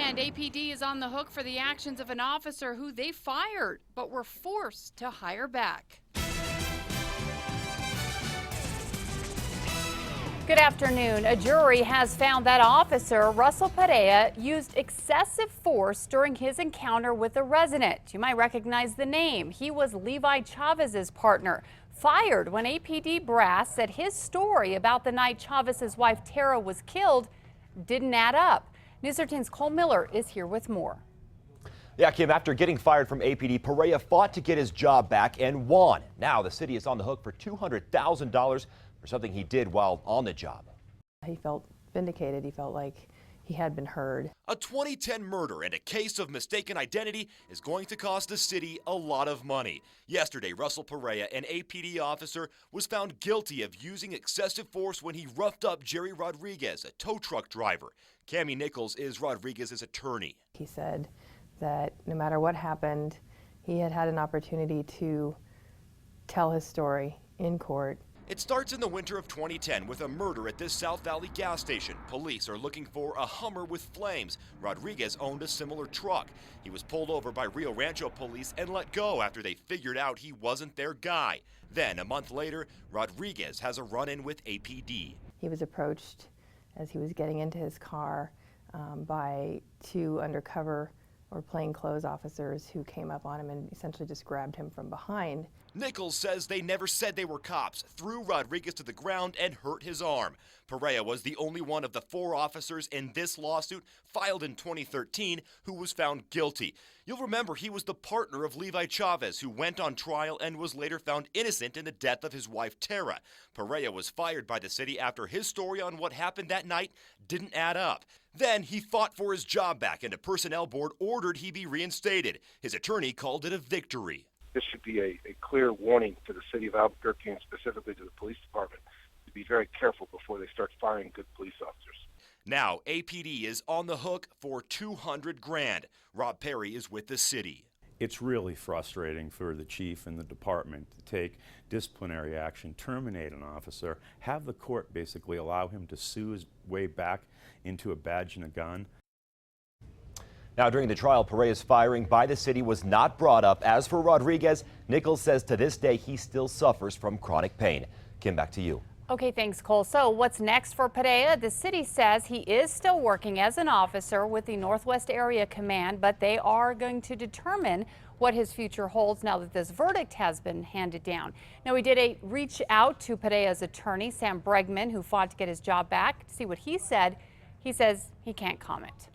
And APD is on the hook for the actions of an officer who they fired but were forced to hire back. Good afternoon. A jury has found that officer Russell Perea used excessive force during his encounter with a resident. You might recognize the name. He was Levi Chavez's partner. Fired when APD brass said his story about the night Chavez's wife Tara was killed didn't add up. News 13's Cole Miller is here with more. Yeah, Kim, after getting fired from APD, Perea fought to get his job back and won. Now the city is on the hook for $200,000 for something he did while on the job. He felt vindicated. He felt like he had been heard. A 2010 murder and a case of mistaken identity is going to cost the city a lot of money. Yesterday, Russell Perea, an APD officer, was found guilty of using excessive force when he roughed up Jerry Rodriguez, a tow truck driver. Cammie Nichols is Rodriguez's attorney. He said that no matter what happened, he had had an opportunity to tell his story in court. It starts in the winter of 2010 with a murder at this South Valley gas station. Police are looking for a Hummer with flames. Rodriguez owned a similar truck. He was pulled over by Rio Rancho police and let go after they figured out he wasn't their guy. Then, a month later, Rodriguez has a run-in with APD. He was approached as he was getting into his car by two undercover or plainclothes officers who came up on him and essentially just grabbed him from behind. Nichols says they never said they were cops, threw Rodriguez to the ground and hurt his arm. Perea was the only one of the 4 officers in this lawsuit filed in 2013 who was found guilty. You'll remember he was the partner of Levi Chavez, who went on trial and was later found innocent in the death of his wife Tara. Perea was fired by the city after his story on what happened that night didn't add up. Then he fought for his job back and a personnel board ordered he be reinstated. His attorney called it a victory. This should be a clear warning to the city of Albuquerque and specifically to the police department to be very careful before they start firing good police officers. Now APD is on the hook for $200,000. Rob Perry is with the city. It's really frustrating for the chief and the department to take disciplinary action, terminate an officer, have the court basically allow him to sue his way back into a badge and a gun. Now, during the trial, Perea's firing by the city was not brought up. As for Rodriguez, Nichols says to this day he still suffers from chronic pain. Kim, back to you. Okay, thanks, Cole. So what's next for Perea? The city says he is still working as an officer with the Northwest Area Command, but they are going to determine what his future holds now that this verdict has been handed down. Now, we did reach out to Perea's attorney, Sam Bregman, who fought to get his job back, to see what he said. He says he can't comment.